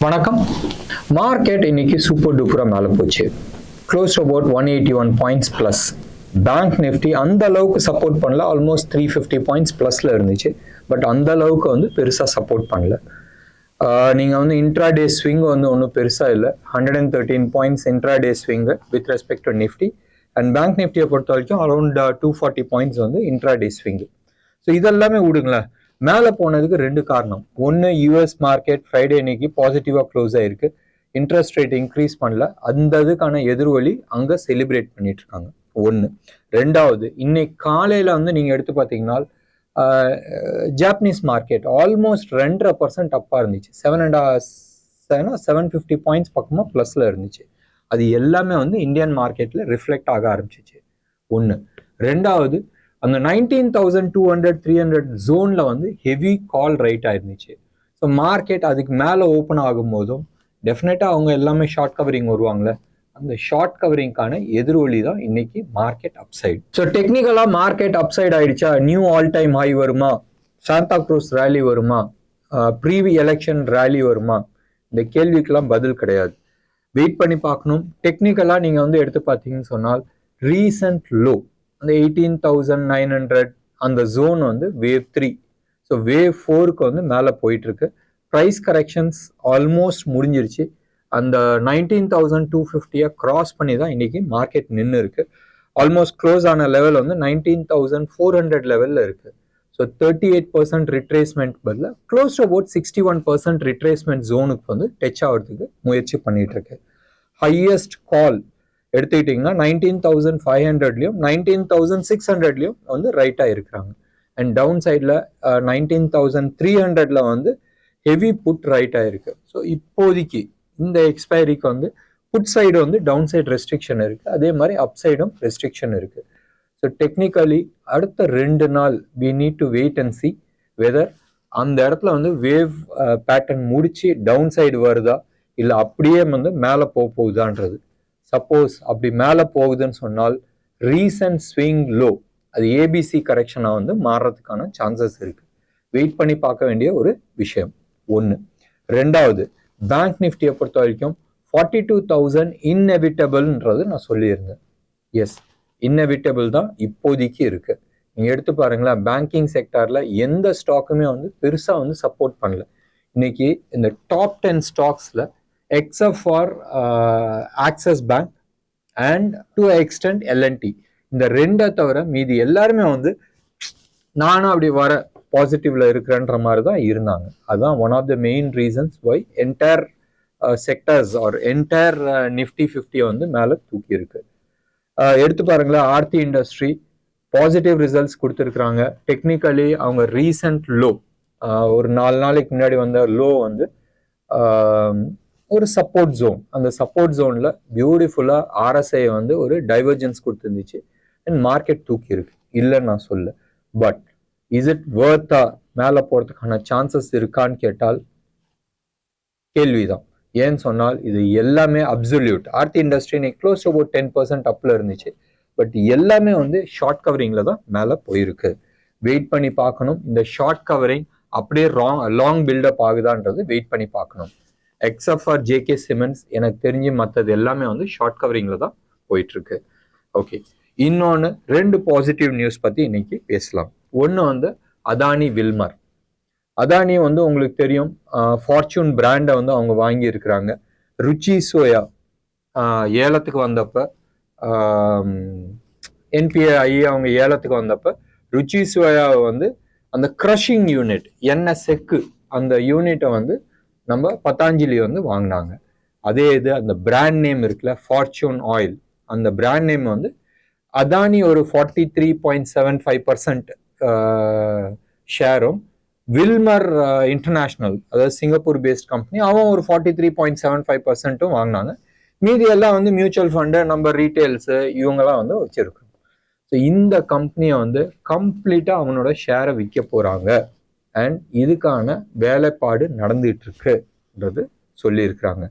வணக்கம். மார்க்கெட் இன்னைக்கு சூப்பர் டூப்பரா மேல போச்சு. Close about 181 points plus. Bank Nifty அந்த அளவுக்கு சப்போர்ட் பண்ணல, ஆல்மோஸ்ட் 350 பாயிண்ட்ஸ் பிளஸ்ல இருந்துச்சு. பட் அந்த அளவுக்கு பெருசா சப்போர்ட் பண்ணல. நீங்க இன்ட்ராடே ஸ்விங் ஒன்றும் பெருசா இல்லை. 113 points intraday swing with respect to Nifty and bank நிஃப்டியை பொறுத்த வரைக்கும் around 240 points intraday swing. So இதெல்லாமே விடுங்களேன். மேலே போனதுக்கு ரெண்டு காரணம். ஒன்று, யூஎஸ் மார்க்கெட் ஃப்ரைடே இன்னைக்கு பாசிட்டிவாக க்ளோஸ் ஆயிருக்கு. இன்ட்ரெஸ்ட் ரேட் இன்க்ரீஸ் பண்ணல, அந்த இதுக்கான எதிர்வலி அங்கே செலிப்ரேட் பண்ணிட்டு இருக்காங்க. ஒன்று. ரெண்டாவது, இன்னைக்கு காலையில் நீங்கள் எடுத்து பார்த்தீங்கன்னா ஜாப்பனீஸ் மார்க்கெட் ஆல்மோஸ்ட் 2.5% அப்பா இருந்துச்சு. 750 பாயிண்ட்ஸ் பக்கமாக ப்ளஸில் இருந்துச்சு. அது எல்லாமே இந்தியன் மார்க்கெட்டில் ரிஃப்ளெக்ட் ஆக ஆரம்பிச்சிச்சு. ஒன்று. ரெண்டாவது, அந்த 19,200 300 ஜோனில் ஹெவி கால் ரைட் ஆயிருந்துச்சு. ஸோ மார்க்கெட் அதுக்கு மேலே ஓப்பன் ஆகும் போதும் டெஃபினட்டாக அவங்க எல்லாமே ஷார்ட் கவரிங் வருவாங்களே, அந்த ஷார்ட் கவரிங்கான எதிரொலி தான் இன்னைக்கு மார்க்கெட் அப்சைடு. ஸோ டெக்னிக்கலாக மார்க்கெட் அப்சைட் ஆயிடுச்சா? நியூ ஆல் டைம் ஹை வருமா? சாந்தா க்ரூஸ் ரேலி வருமா? ப்ரீவி எலெக்ஷன் ரேலி வருமா? இந்த கேள்விக்கெல்லாம் பதில் கிடையாது. வெயிட் பண்ணி பார்க்கணும். டெக்னிக்கலாக நீங்கள் எடுத்து பார்த்தீங்கன்னு சொன்னால் ரீசன்ட் லோ அந்த 18,900 அந்த ஜோன் வேவ் 3. ஸோ வேவ் 4க்கு மேலே போயிட்டு இருக்கு. ப்ரைஸ் கரெக்ஷன்ஸ் ஆல்மோஸ்ட் முடிஞ்சிருச்சு. அந்த 19,250 கிராஸ் பண்ணி தான் இன்னைக்கு மார்க்கெட் நின்று இருக்கு. ஆல்மோஸ்ட் க்ளோஸ் ஆன லெவல் 19,400 லெவலில் இருக்கு. ஸோ 38% ரிட்ரேஸ்மெண்ட் பதில் க்ளோஸ் டு அபவுட் 61% ரிட்ரேஸ்மெண்ட் ஜோனுக்கு டச் ஆகிறதுக்கு முயற்சி பண்ணிட்டு இருக்கு. ஹையஸ்ட் கால் எடுத்துக்கிட்டிங்கன்னா 19,500லையும் 19,600லையும் ரைட்டாக இருக்கிறாங்க. அண்ட் டவுன் சைடில் 19,300ல ஹெவி புட் ரைட் ஆயிருக்கு. ஸோ இப்போதைக்கு இந்த எக்ஸ்பைரிக்கு put side down side restriction இருக்கு, அதே மாதிரி அப் சைடும் ரெஸ்ட்ரிக்ஷன் இருக்கு. ஸோ டெக்னிக்கலி அடுத்த 2 நாள் we need to wait and see whether அந்த இடத்துல வேவ் பேட்டர்ன் முடிச்சு டவுன் சைடு வருதா இல்லை அப்படியே மேலே போகுதான்றது. சப்போஸ் அப்படி மேலே போகுதுன்னு சொன்னால் ரீசன்ட் ஸ்விங் லோ அது ஏபிசி கரெக்ஷனாக மாறுறதுக்கான சான்சஸ் இருக்கு. வெயிட் பண்ணி பார்க்க வேண்டிய ஒரு விஷயம். ஒன்று. ரெண்டாவது, பேங்க் நிஃப்டியை பொறுத்த வரைக்கும் 42,000 இன்எவிட்டபிள்ன்றது நான் சொல்லியிருந்தேன். எஸ், இன்எவிட்டபிள் தான் இப்போதைக்கு இருக்கு. நீங்கள் எடுத்து பாருங்களேன், பேங்கிங் செக்டாரில் எந்த ஸ்டாக்குமே பெருசாக சப்போர்ட் பண்ணல. இன்னைக்கு இந்த top 10 ஸ்டாக்ஸில் except for Axis Bank and to an extent L&T, இந்த ரெண்டை தவிர மீதி எல்லாருமே நானும் அப்படி வர பாசிட்டிவ்ல இருக்கிறன்ற மாதிரி தான் இருந்தாங்க. அதுதான் one of the main reasons why entire sectors are entire Nifty 50 மேலே தூக்கி இருக்கு. எடுத்து பாருங்களேன், ஆர்த்தி இண்டஸ்ட்ரி பாசிட்டிவ் ரிசல்ட்ஸ் கொடுத்துருக்குறாங்க. டெக்னிக்கலி அவங்க ரீசன்ட் லோ ஒரு 4 நாளைக்கு முன்னாடி வந்த லோ ஒரு சப்போர்ட் ஜோன், அந்த சப்போர்ட் ஜோன்ல பியூட்டிஃபுல்லா ஆர்எஸ்ஐ ஒரு டைவர்ஜென்ஸ் கொடுத்துருந்துச்சு அண்ட் மார்க்கெட் தூக்கி இருக்கு. இல்லைன்னு நான் சொல்ல. பட் இஸ் இட் வர்த்தா மேலே போறதுக்கான சான்சஸ் இருக்கான்னு கேட்டால் கேள்விதான். ஏன்னு சொன்னால் இது எல்லாமே அப்சல்யூட். ஆர்த்தி இண்டஸ்ட்ரி இன்னைக்கு க்ளோஸ் டு அபவுட் 10% அப்ல இருந்துச்சு. பட் எல்லாமே ஷார்ட் கவரிங்ல தான் மேலே போயிருக்கு. வெயிட் பண்ணி பார்க்கணும். இந்த ஷார்ட் கவரிங் அப்படியே லாங் பில்டப் ஆகுதான்றது வெயிட் பண்ணி பார்க்கணும். எக்ஸப்ட் ஃபார் ஜேகே சிமெண்ட்ஸ் எனக்கு தெரிஞ்சு மற்றது எல்லாமே ஷார்ட் கவரிங்ல தான் போயிட்டு இருக்கு. ஓகே, இன்னொன்று 2 பாசிட்டிவ் நியூஸ் பத்தி இன்னைக்கு பேசலாம். ஒன்று அதானி வில்மர். அதானி உங்களுக்கு தெரியும், ஃபார்ச்சூன் பிராண்டை அவங்க வாங்கி இருக்கிறாங்க. ருச்சி சோயா ஏலத்துக்கு வந்தப்ப என்பிஐ அவங்க ஏலத்துக்கு வந்தப்ப ருச்சி சோயாவை அந்த க்ரஷிங் யூனிட் எண்ணெய் செக்கு அந்த யூனிட்டை நம்ம பதாஞ்சலி வாங்கினாங்க. அதே இது அந்த பிராண்ட் நேம் இருக்குல்ல, ஃபார்ச்சூன் ஆயில், அந்த பிராண்ட் நேம் அதானி ஒரு 43.75% ஷேரும், வில்மர் இன்டர்நேஷனல் அதாவது சிங்கப்பூர் பேஸ்ட் கம்பெனி அவன் ஒரு 43.75% வாங்கினாங்க. மீதி எல்லாம் மியூச்சுவல் ஃபண்டு, நம்ம ரீட்டைல்ஸ் இவங்கெல்லாம் வச்சிருக்கோம். ஸோ இந்த கம்பெனியை கம்ப்ளீட்டா அவனோட ஷேரை விற்க போறாங்க அண்ட் இதுக்கான வேலைப்பாடு நடந்துட்டு இருக்குன்றது சொல்லியிருக்கிறாங்க.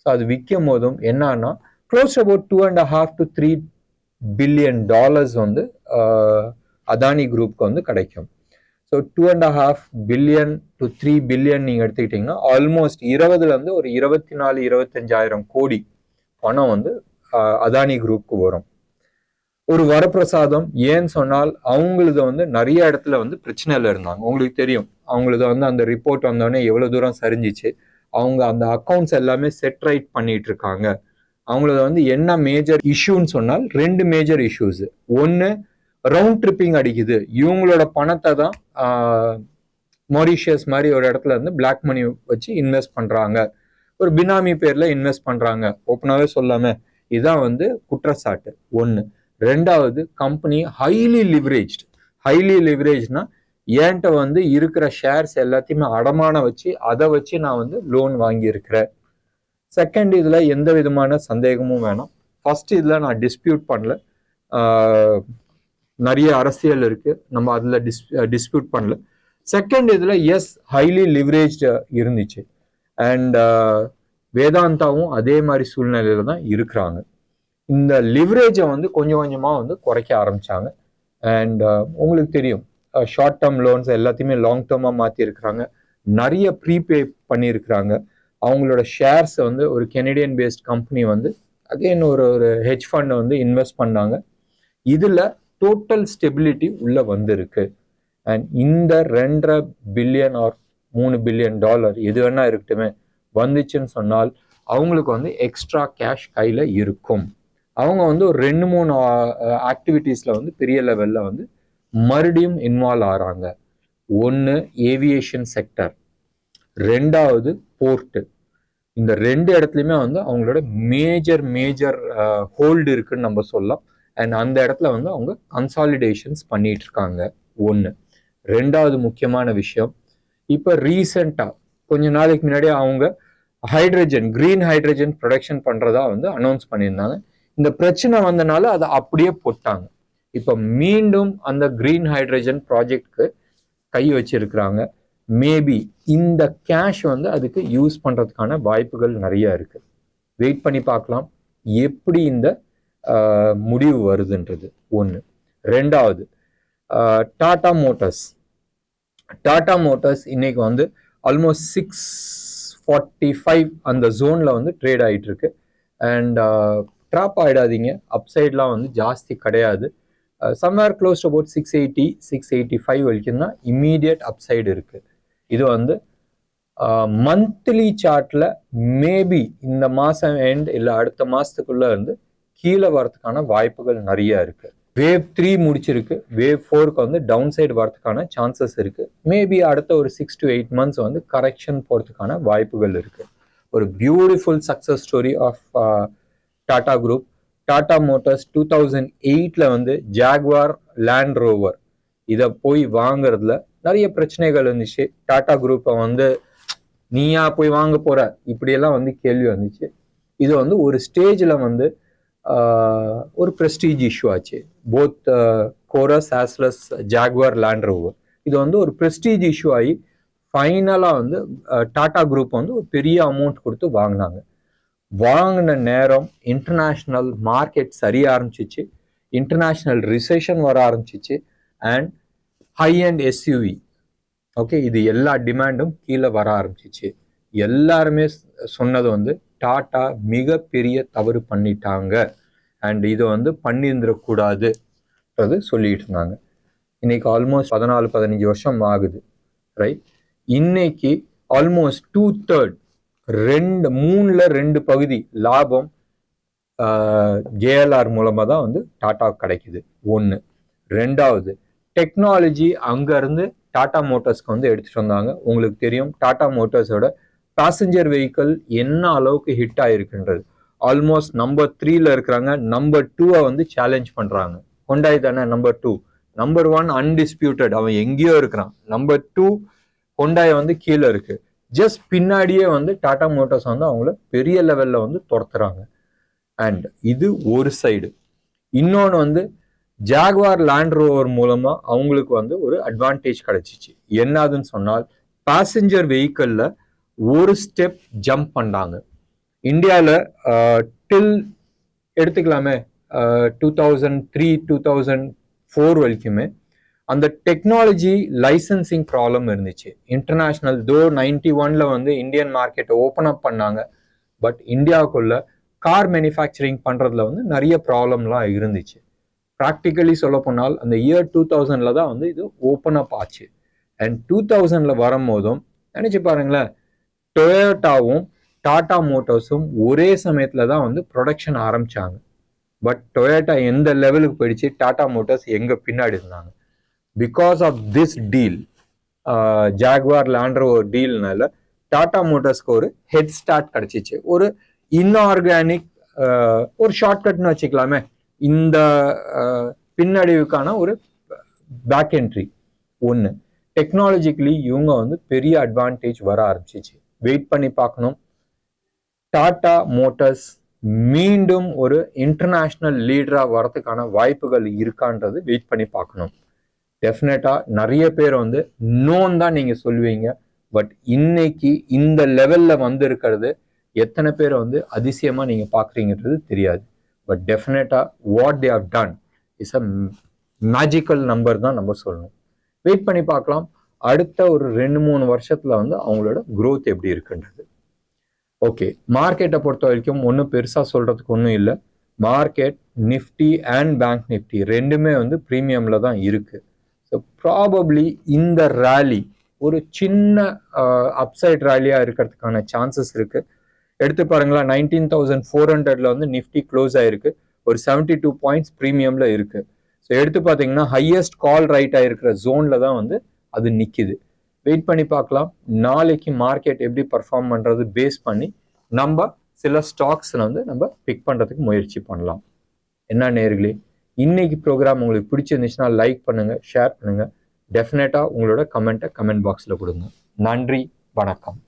ஸோ அது விற்கும் போதும் என்னன்னா close about $2.5 to $3 billion Adani குரூப்க்கு கிடைக்கும். ஸோ 2.5 பில்லியன் டு 3 பில்லியன் நீங்கள் எடுத்துக்கிட்டிங்கன்னா ஆல்மோஸ்ட் 20லேருந்து ஒரு 24-25,000 கோடி பணம் வந்து அதானி குரூப்புக்கு வரும். ஒரு வரப்பிரசாதம். ஏன்னு சொன்னால் அவங்களது வந்து நிறைய இடத்துல வந்து பிரச்சனையில் இருந்தாங்க. உங்களுக்கு தெரியும், அவங்களது வந்து அந்த ரிப்போர்ட் வந்தோடனே எவ்வளோ தூரம் சரிஞ்சிச்சு. அவங்க அந்த அக்கௌண்ட்ஸ் எல்லாமே செட் ரைட் பண்ணிட்டு இருக்காங்க. அவங்களது வந்து என்ன மேஜர் இஷ்யூன்னு சொன்னால் 2 மேஜர் இஷ்யூஸ். ஒன்று, ரவுண்ட் ட்ரிப்பிங் அடிக்குது. இவங்களோட பணத்தை தான் மொரிஷியஸ் மாதிரி ஒரு இடத்துல இருந்து பிளாக் மணி வச்சு இன்வெஸ்ட் பண்றாங்க, ஒரு பினாமி பேர்ல இன்வெஸ்ட் பண்றாங்க. ஓப்பனாவே சொல்லாம இதுதான் வந்து குற்றச்சாட்டு. ஒன்று. ரெண்டாவது, கம்பெனி ஹைலி லிவரேஜ்னா ஏன்ட்ட வந்து இருக்கிற ஷேர்ஸ் எல்லாத்தையுமே அடமான வச்சு அதை வச்சு நான் வந்து லோன் வாங்கியிருக்கிறேன். செகண்ட், இதுல எந்த விதமான சந்தேகமும் வேணாம். ஃபர்ஸ்ட், இதுல நான் டிஸ்பியூட் பண்ணல. நிறைய அரசியல் இருக்கு, நம்ம அதுல டிஸ்பியூட் பண்ணல. செகண்ட், இதுல எஸ், ஹைலி லிவரேஜ்டு இருந்துச்சு. அண்ட் வேதாந்தாவும் அதே மாதிரி சூழ்நிலையில தான் இருக்கிறாங்க. இந்த லிவரேஜை வந்து கொஞ்சம் கொஞ்சமா வந்து குறைக்க ஆரம்பிச்சாங்க. அண்ட் உங்களுக்கு தெரியும், ஷார்ட் டேர்ம் லோன்ஸ் எல்லாத்தையுமே லாங் டேர்மா மாற்றி இருக்கிறாங்க. நிறைய ப்ரீபே பண்ணியிருக்கிறாங்க. அவங்களோட ஷேர்ஸ் வந்து ஒரு கெனடியன் பேஸ்ட் கம்பெனி வந்து அகைன் ஒரு ஹெட்ஜ் ஃபண்ட் வந்து இன்வெஸ்ட் பண்ணாங்க. இதுல டோட்டல் ஸ்டெபிலிட்டி உள்ள வந்திருக்கு. அண்ட் இந்த 2.5 பில்லியன் ஆர் 3 பில்லியன் டாலர் எது வேணா இருக்கட்டுமே வந்துச்சுன்னு சொன்னால் அவங்களுக்கு வந்து எக்ஸ்ட்ரா கேஷ் கையில இருக்கும். அவங்க வந்து ஒரு 2-3 ஆக்டிவிட்டீஸ்ல வந்து பெரிய லெவல்ல வந்து மறுபடியும் இன்வால்வ் ஆகிறாங்க. ஒன்று, ஏவியேஷன் செக்டர். ரெண்டாவது, போர்ட்டு. இந்த 2 இடத்துலையுமே வந்து அவங்களோட மேஜர் ஹோல்டு இருக்குன்னு நம்ம சொல்லலாம். அண்ட் அந்த இடத்துல வந்து அவங்க கன்சாலிடேஷன்ஸ் பண்ணிட்டு இருக்காங்க. ஒன்று. ரெண்டாவது முக்கியமான விஷயம், இப்போ ரீசெண்டாக கொஞ்ச நாளைக்கு முன்னாடி அவங்க கிரீன் ஹைட்ரஜன் ப்ரொடக்ஷன் பண்றதா வந்து அனௌன்ஸ் பண்ணியிருந்தாங்க. இந்த பிரச்சனை வந்தனால அதை அப்படியே போட்டாங்க. இப்போ மீண்டும் அந்த கிரீன் ஹைட்ரஜன் ப்ராஜெக்ட்க்கு கை வச்சிருக்கிறாங்க. மேபி இந்த கேஷ் வந்து அதுக்கு யூஸ் பண்றதுக்கான வாய்ப்புகள் நிறைய இருக்கு. வெயிட் பண்ணி பார்க்கலாம் எப்படி இந்த முடிவு வருதுன்றது. ஒன்று. ரெண்டாவது, டாடா மோட்டார்ஸ் இன்னைக்கு வந்து ஆல்மோஸ்ட் 645 அந்த ஜோன்ல வந்து ட்ரேட் ஆகிட்டு இருக்கு. அண்ட் ட்ராப் ஆகிடாதீங்க, அப்சைட்லாம் வந்து ஜாஸ்தி கிடையாது. சம்வேர் க்ளோஸ் டு அபவுட் 680-685 வரைக்கும் தான் இம்மீடியட் அப்சைடு இருக்கு. இது வந்து மந்த்லி சார்ட்ல மேபி இந்த மாசம் எண்ட் இல்லை அடுத்த மாசத்துக்குள்ள இருந்து கீழே வரதுக்கான வாய்ப்புகள் நிறைய இருக்கு. வேவ் 3 முடிச்சிருக்கு. வேவ் 4க்கு வந்து டவுன் சைடு வரதுக்கான சான்சஸ் இருக்கு. மேபி அடுத்த ஒரு 6 to 8 months வந்து கரெக்ஷன் போறதுக்கான வாய்ப்புகள் இருக்கு. ஒரு beautiful success story of Tata group. Tata Motors 2008ல வந்து ஜாக்வார் லேண்ட் ரோவர் இதை போய் வாங்குறதுல நிறைய பிரச்சனைகள் இருந்துச்சு. டாடா குரூப்பை வந்து நீயா போய் வாங்க போற இப்படியெல்லாம் வந்து கேள்வி வந்துச்சு. இது வந்து ஒரு ஸ்டேஜில் வந்து ஒரு ப்ரெஸ்டீஜ் இஷ்யூ ஆச்சு. Both Corus as well as Jaguar Land Rover இது வந்து ஒரு ப்ரெஸ்டீஜ் இஷ்யூ ஆகி ஃபைனலாக வந்து டாடா குரூப் வந்து ஒரு பெரிய அமௌண்ட் கொடுத்து வாங்கினாங்க. வாங்கின நேரம் இன்டர்நேஷ்னல் மார்க்கெட் சரிய ஆரம்பிச்சிச்சு, இன்டர்நேஷ்னல் ரிசெஷன் வர ஆரம்பிச்சிச்சு. And high and SUV okay இது எல்லா டிமாண்டும் கீழே வர ஆரம்பிச்சிச்சு. எல்லாருமே சொன்னது வந்து டாடா மிகப்பெரிய தவறு பண்ணிட்டாங்க அண்ட் இதை வந்து பண்ணியிருந்துடக்கூடாதுன்றது சொல்லிட்டு இருந்தாங்க. இன்னைக்கு ஆல்மோஸ்ட் 14-15 வருஷம் ஆகுது, ரைட்? இன்னைக்கு ஆல்மோஸ்ட் 2/3 3ல் 2 பகுதி லாபம் ஜேஎல்ஆர் மூலமா தான் வந்து டாடா கிடைக்குது. ஒன்று. ரெண்டாவது, டெக்னாலஜி அங்கேருந்து டாடா மோட்டார்ஸ்க்கு வந்து எடுத்துட்டு வந்தாங்க. உங்களுக்கு தெரியும் டாடா மோட்டார்ஸோட பேசஞ்சர் வெஹிக்கிள் என்ன அளவுக்கு ஹிட் ஆயிருக்குன்றது. ஆல்மோஸ்ட் நம்பர் 3ல இருக்கிறாங்க. நம்பர் 2 வந்து சேலஞ்ச் பண்றாங்க. ஹோண்டாய் தானே நம்பர் 2. நம்பர் 1 அன்டிஸ்பியூட்டட், அவன் எங்கேயோ இருக்கிறான். நம்பர் 2 ஹோண்டாய் வந்து கீழே இருக்கு. ஜஸ்ட் பின்னாடியே வந்து டாடா மோட்டார்ஸ் வந்து அவங்கள பெரிய லெவல்ல வந்து துரத்துறாங்க. அண்ட் இது ஒரு சைடு. இன்னொன்று வந்து ஜாக்வார் லேண்ட் ரோவர் மூலமா அவங்களுக்கு வந்து ஒரு அட்வான்டேஜ் கிடைச்சிச்சு. என்னதுன்னு சொன்னால் பேசஞ்சர் வெஹிக்கிள்ல ஒரு ஸ்டெப் ஜம்ப் பண்ணாங்க. இந்தியாவில் டில் எடுத்துக்கலாமே 2003-2004 வரைக்குமே அந்த டெக்னாலஜி லைசன்சிங் ப்ராப்ளம் இருந்துச்சு. இன்டர்நேஷனல் 91ல வந்து இந்தியன் மார்க்கெட்டை ஓப்பன் அப் பண்ணாங்க. பட் இந்தியாவுக்குள்ள கார் மேனுஃபேக்சரிங் பண்றதுல வந்து நிறைய ப்ராப்ளம்லாம் இருந்துச்சு. ப்ராக்டிக்கலி சொல்ல போனால் அந்த இயர் 2000ல தான் வந்து இது ஓப்பன் அப் ஆச்சு. அண்ட் 2000ல வரும்போதும் நினைச்சு பாருங்களேன், டொயோட்டாவும் டாடா மோட்டார்ஸும் ஒரே சமயத்துல தான் வந்து ப்ரொடக்ஷன் ஆரம்பிச்சாங்க. பட் டொயோட்டா எந்த லெவலுக்கு போயிடுச்சு, டாடா மோட்டார்ஸ் எங்க பின்னாடி இருந்தாங்க. Because of this deal, Jaguar Land Rover டீல்னால டாடா மோட்டார்ஸ்க்கு ஒரு ஹெட் ஸ்டார்ட் கிடைச்சிச்சு. ஒரு இன்ஆர்கானிக் ஒரு ஷார்ட்கட்னு வச்சுக்கலாமே, இந்த பின்னடைவுக்கான ஒரு பேக் என்ட்ரி ஒன்று. டெக்னாலஜிக்கலி இவங்க வந்து பெரிய அட்வான்டேஜ் வர ஆரம்பிச்சிச்சு. வெயிட் பண்ணி பார்க்கணும். டாடா மோட்டார்ஸ் மீண்டும் ஒரு இன்டர்நேஷனல் லீடரா வரதுக்கான வாய்ப்புகள் இருக்கான்றது வெயிட் பண்ணி பார்க்கணும். டெஃபினட்டா நிறைய பேர் வந்து நோன் தான் நீங்க சொல்லுவீங்க. பட் இன்னைக்கு இந்த லெவல்ல வந்து இருக்கிறது எத்தனை பேர் வந்து அதிசயமா நீங்க பாக்குறீங்கன்றது தெரியாது. பட் டெஃபினட்டா what they have done is a magical number தான் நம்ம சொல்லணும். வெயிட் பண்ணி பார்க்கலாம் அடுத்த ஒரு 2-3 வருஷத்துல வந்து அவங்களோட growth எப்படி இருக்குன்றது. ஓகே, மார்க்கெட்டை பொறுத்த வரைக்கும் ஒன்றும் பெருசா சொல்றதுக்கு ஒன்றும் இல்லை. Market Nifty and bank Nifty ரெண்டுமே வந்து ப்ரீமியம்ல தான் இருக்கு. ஸோ ப்ராபப்ளி இந்த ரேலி ஒரு சின்ன அப்சைட் ரேலியா இருக்கிறதுக்கான சான்சஸ் இருக்கு. எடுத்து பாருங்களா, 19,400ல வந்து நிஃப்டி க்ளோஸ் ஆயிருக்கு. ஒரு 72 பாயிண்ட்ஸ் ப்ரீமியம்ல இருக்கு. ஸோ எடுத்து பார்த்தீங்கன்னா ஹையஸ்ட் கால் ரைட் ஆயிருக்கிற ஜோன்ல தான் வந்து அது நிக்குது. வெயிட் பண்ணி பார்க்கலாம் நாளைக்கு மார்க்கெட் எப்படி பர்ஃபார்ம் பண்றது பேஸ் பண்ணி நம்ம சில ஸ்டாக்ஸ்ல வந்து நம்ம பிக் பண்றதுக்கு முயற்சி பண்ணலாம். என்ன நேயர்களே, இன்னைக்கு ப்ரோக்ராம் உங்களுக்கு பிடிச்சிருந்துச்சுன்னா லைக் பண்ணுங்க, ஷேர் பண்ணுங்க. டெஃபினட்டா உங்களோட கமெண்ட் பாக்ஸ்ல கொடுங்க. நன்றி, வணக்கம்.